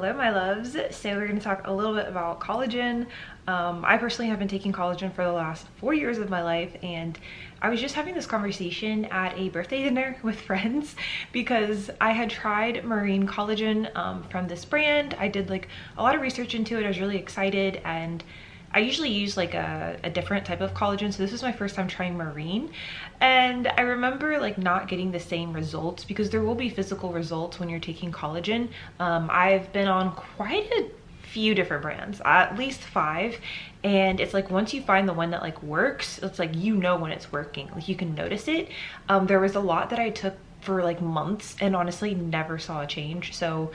Hello my loves. So we're going to talk a little bit about collagen. I personally have been taking collagen for the last 4 years of my life, and I was just having this conversation at a birthday dinner with friends because I had tried marine collagen from this brand. I did like a lot of research into it. I was really excited, and I usually use like a different type of collagen, so this was my first time trying marine, and I remember like not getting the same results because there will be physical results when you're taking collagen. I've been on quite a few different brands, at least 5, and it's like once you find the one that like works, it's like you know when it's working, like you can notice it. There was a lot that I took for like months and honestly never saw a change, so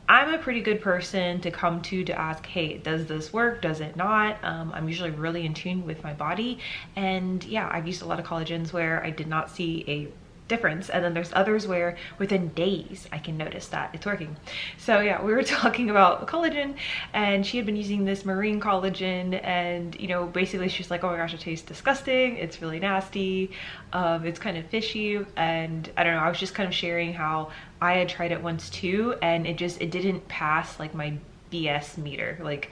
I'm a pretty good person to come to ask, hey, does this work? Does it not? I'm usually really in tune with my body. And yeah, I've used a lot of collagens where I did not see a difference, and then there's others where within days I can notice that it's working. So yeah, we were talking about collagen, and she had been using this marine collagen, and you know, basically she's like, oh my gosh, it tastes disgusting, it's really nasty, it's kind of fishy. And I don't know, I was just kind of sharing how I had tried it once too, and it didn't pass like my BS meter. Like,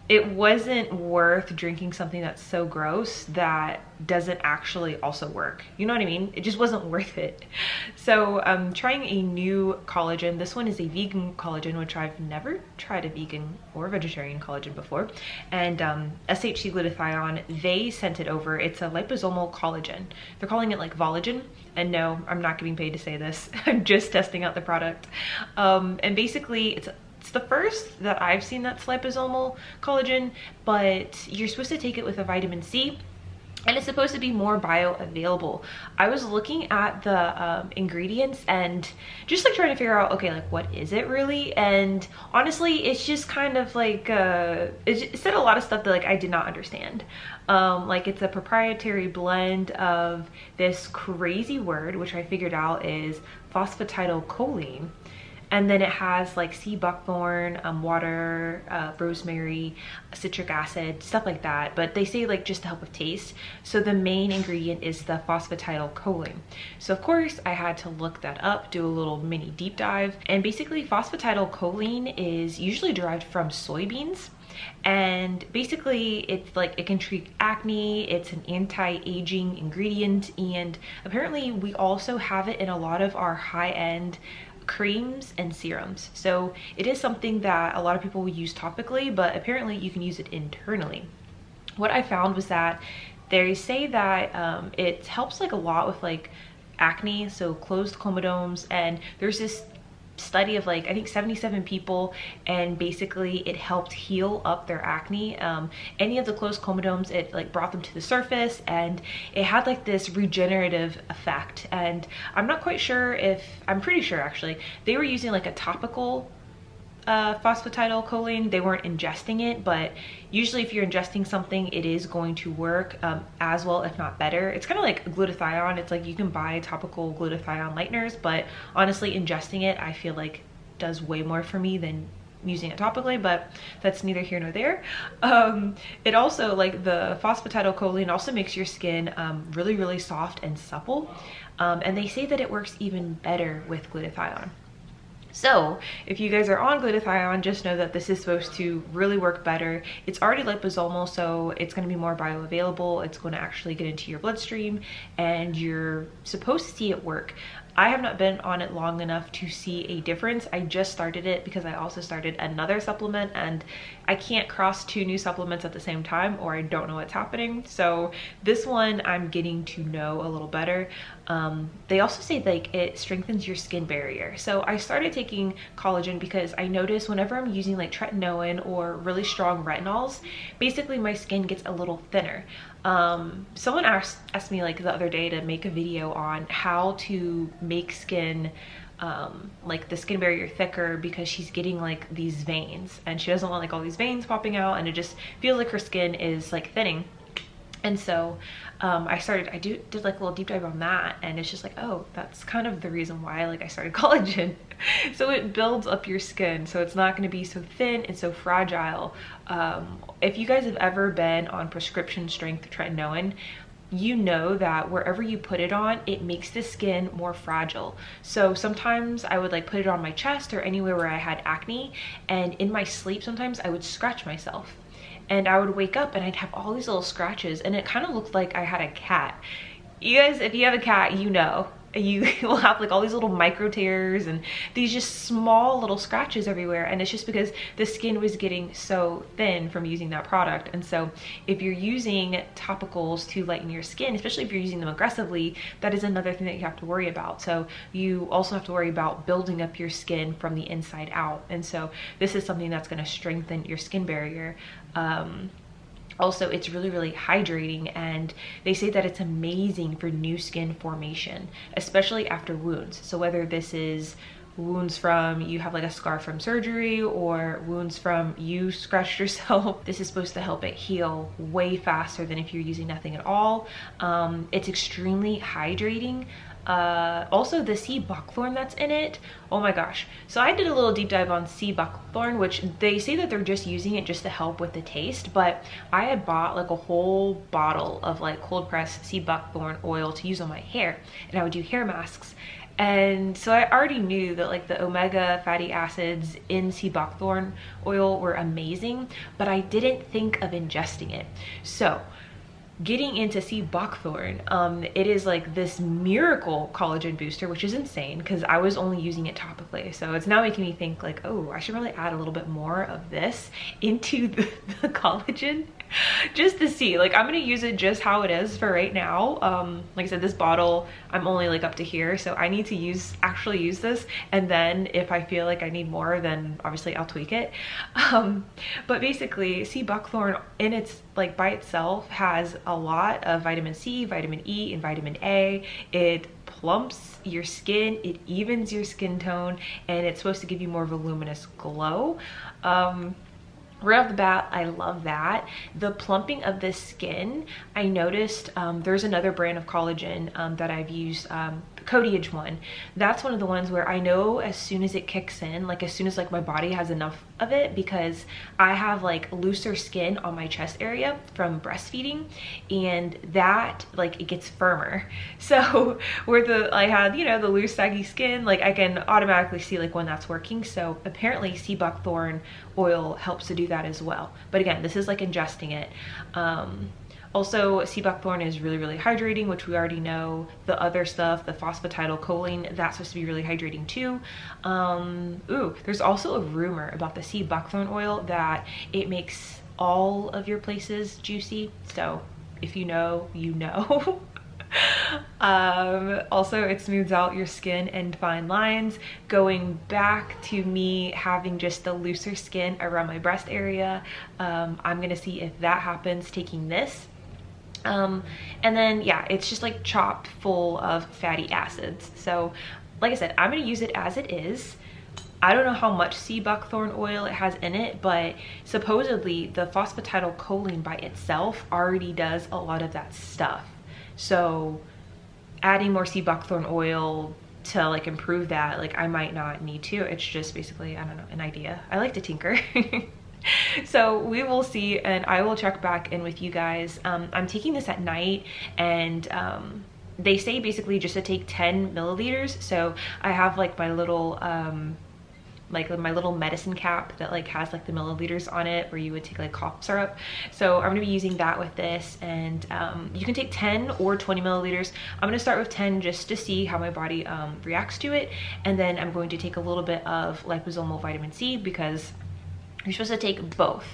it wasn't worth drinking something that's so gross that doesn't actually also work. You know what I mean? It just wasn't worth it. So I'm trying a new collagen. This one is a vegan collagen, which I've never tried a vegan or vegetarian collagen before. And SHC glutathione, they sent it over. It's a liposomal collagen. They're calling it like Volagen. And no, I'm not getting paid to say this. I'm just testing out the product. And basically it's the first that I've seen that's liposomal collagen, but you're supposed to take it with a vitamin C, and it's supposed to be more bioavailable. I was looking at the ingredients and just like trying to figure out, okay, like what is it really? And honestly, it's just kind of like it said a lot of stuff that like I did not understand. Like it's a proprietary blend of this crazy word, which I figured out is phosphatidylcholine. And then it has like sea buckthorn, water, rosemary, citric acid, stuff like that. But they say like just to help with taste. So the main ingredient is the phosphatidylcholine. So of course I had to look that up, do a little mini deep dive. And basically phosphatidylcholine is usually derived from soybeans. And basically it's like it can treat acne, it's an anti-aging ingredient, and apparently we also have it in a lot of our high-end creams and serums. So it is something that a lot of people will use topically, but apparently you can use it internally. What I found was that they say that it helps like a lot with like acne, so closed comedones, and there's this study of like I think 77 people, and basically it helped heal up their acne. Any of the closed comedones, it like brought them to the surface, and it had like this regenerative effect. And I'm not quite sure if, I'm pretty sure actually they were using like a topical phosphatidylcholine. They weren't ingesting it, but usually if you're ingesting something, it is going to work as well, if not better. It's kind of like glutathione. It's like you can buy topical glutathione lighteners, but honestly ingesting it I feel like does way more for me than using it topically, but that's neither here nor there. It also, like the phosphatidylcholine also makes your skin really soft and supple, and they say that it works even better with glutathione. So if you guys are on glutathione, just know that this is supposed to really work better. It's already liposomal, so it's going to be more bioavailable. It's going to actually get into your bloodstream, and you're supposed to see it work. I have not been on it long enough to see a difference. I just started it because I also started another supplement, and I can't cross 2 new supplements at the same time or I don't know what's happening. So this one I'm getting to know a little better. They also say like it strengthens your skin barrier. So I started taking collagen because I notice whenever I'm using like tretinoin or really strong retinols, basically my skin gets a little thinner. Someone asked me like the other day to make a video on how to make skin like the skin barrier thicker, because she's getting like these veins and she doesn't want like all these veins popping out, and it just feels like her skin is like thinning. And so I did like a little deep dive on that, and it's just like, oh, that's kind of the reason why like I started collagen. So it builds up your skin, so it's not going to be so thin and so fragile. If you guys have ever been on prescription strength tretinoin, you know that wherever you put it on, it makes the skin more fragile. So sometimes I would like put it on my chest or anywhere where I had acne, and in my sleep sometimes I would scratch myself. And I would wake up and I'd have all these little scratches, and it kind of looked like I had a cat. You guys, if you have a cat, you know, you will have like all these little micro tears and these just small little scratches everywhere, and it's just because the skin was getting so thin from using that product. And so if you're using topicals to lighten your skin, especially if you're using them aggressively, that is another thing that you have to worry about. So you also have to worry about building up your skin from the inside out, and so this is something that's going to strengthen your skin barrier. Also, it's really, really hydrating, and they say that it's amazing for new skin formation, especially after wounds. So whether this is wounds from you have like a scar from surgery or wounds from you scratched yourself, this is supposed to help it heal way faster than if you're using nothing at all. It's extremely hydrating. Also the sea buckthorn that's in it, oh my gosh. So I did a little deep dive on sea buckthorn, which they say that they're just using it just to help with the taste, but I had bought like a whole bottle of like cold pressed sea buckthorn oil to use on my hair, and I would do hair masks. And so I already knew that like the omega fatty acids in sea buckthorn oil were amazing, but I didn't think of ingesting it. So getting into sea buckthorn, it is like this miracle collagen booster, which is insane because I was only using it topically. So it's now making me think like, oh, I should probably add a little bit more of this into the collagen just to see. Like, I'm gonna use it just how it is for right now. Like I said, this bottle, I'm only like up to here, so I need to actually use this, and then if I feel like I need more, then obviously I'll tweak it. But basically, sea buckthorn in its like by itself has a lot of vitamin C, vitamin E, and vitamin A. It plumps your skin, it evens your skin tone, and it's supposed to give you more voluminous glow. Right off the bat, I love that. The plumping of the skin, I noticed there's another brand of collagen that I've used, Dosage one. That's one of the ones where I know as soon as it kicks in, like as soon as like my body has enough of it, because I have like looser skin on my chest area from breastfeeding, and that like it gets firmer. So where I had, you know, the loose saggy skin, like I can automatically see like when that's working. So apparently sea buckthorn oil helps to do that as well. But again, this is like ingesting it. Also, sea buckthorn is really, really hydrating, which we already know. The other stuff, the phosphatidylcholine, that's supposed to be really hydrating too. Ooh, there's also a rumor about the sea buckthorn oil that it makes all of your places juicy. So if you know, you know. Also, it smooths out your skin and fine lines. Going back to me having just the looser skin around my breast area, I'm gonna see if that happens taking this. And then yeah, it's just like chopped full of fatty acids. So like I said, I'm gonna use it as it is. I don't know how much sea buckthorn oil it has in it, but supposedly the phosphatidylcholine by itself already does a lot of that stuff. So adding more sea buckthorn oil to like improve that, like I might not need to. It's just basically, I don't know, an idea. I like to tinker. So we will see, and I will check back in with you guys. I'm taking this at night, and they say basically just to take 10 milliliters. So I have like my little my little medicine cap that like has like the milliliters on it where you would take like cough syrup. So I'm gonna be using that with this, and you can take 10 or 20 milliliters. I'm gonna start with 10 just to see how my body reacts to it, and then I'm going to take a little bit of liposomal vitamin C because you're supposed to take both,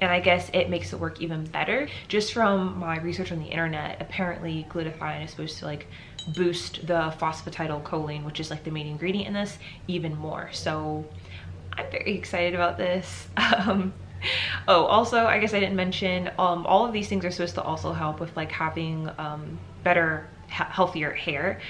and I guess it makes it work even better. Just from my research on the internet, apparently glutathione is supposed to like boost the phosphatidylcholine, which is like the main ingredient in this, even more. So I'm very excited about this. Oh, also, I guess I didn't mention, all of these things are supposed to also help with like having better, healthier hair.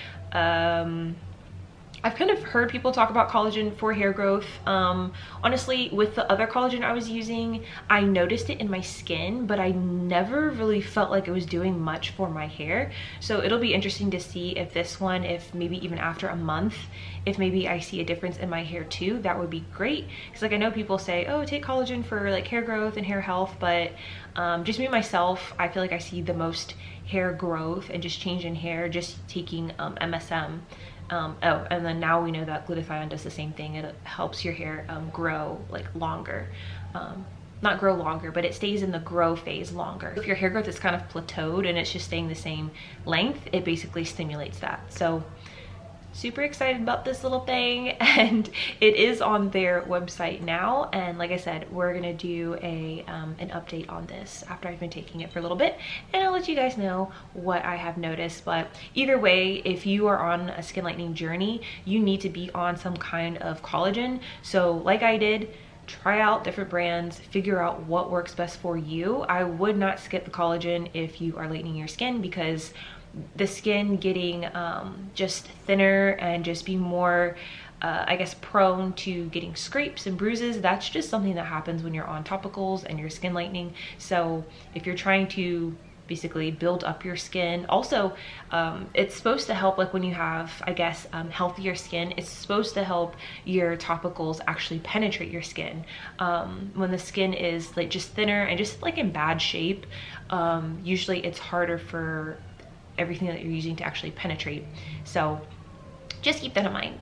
I've kind of heard people talk about collagen for hair growth. Honestly, with the other collagen I was using, I noticed it in my skin, but I never really felt like it was doing much for my hair. So it'll be interesting to see if this one, if maybe even after a month, if maybe I see a difference in my hair too. That would be great. Because like I know people say, oh, take collagen for like hair growth and hair health, but just me myself, I feel like I see the most hair growth and just change in hair just taking MSM. Oh, and then now we know that glutathione does the same thing. It helps your hair grow like longer. Not grow longer, but it stays in the grow phase longer. If your hair growth is kind of plateaued and it's just staying the same length, it basically stimulates that. So super excited about this little thing, and it is on their website now. And like I said, we're gonna do an update on this after I've been taking it for a little bit, and I'll let you guys know what I have noticed. But either way, if you are on a skin lightening journey, you need to be on some kind of collagen. So like I did, try out different brands, figure out what works best for you. I would not skip the collagen if you are lightening your skin, because the skin getting just thinner and just be more I guess prone to getting scrapes and bruises, that's just something that happens when you're on topicals and you're skin lightening. So if you're trying to basically build up your skin, also it's supposed to help, like when you have, I guess, healthier skin, it's supposed to help your topicals actually penetrate your skin. When the skin is like just thinner and just like in bad shape, usually it's harder for everything that you're using to actually penetrate. So just keep that in mind.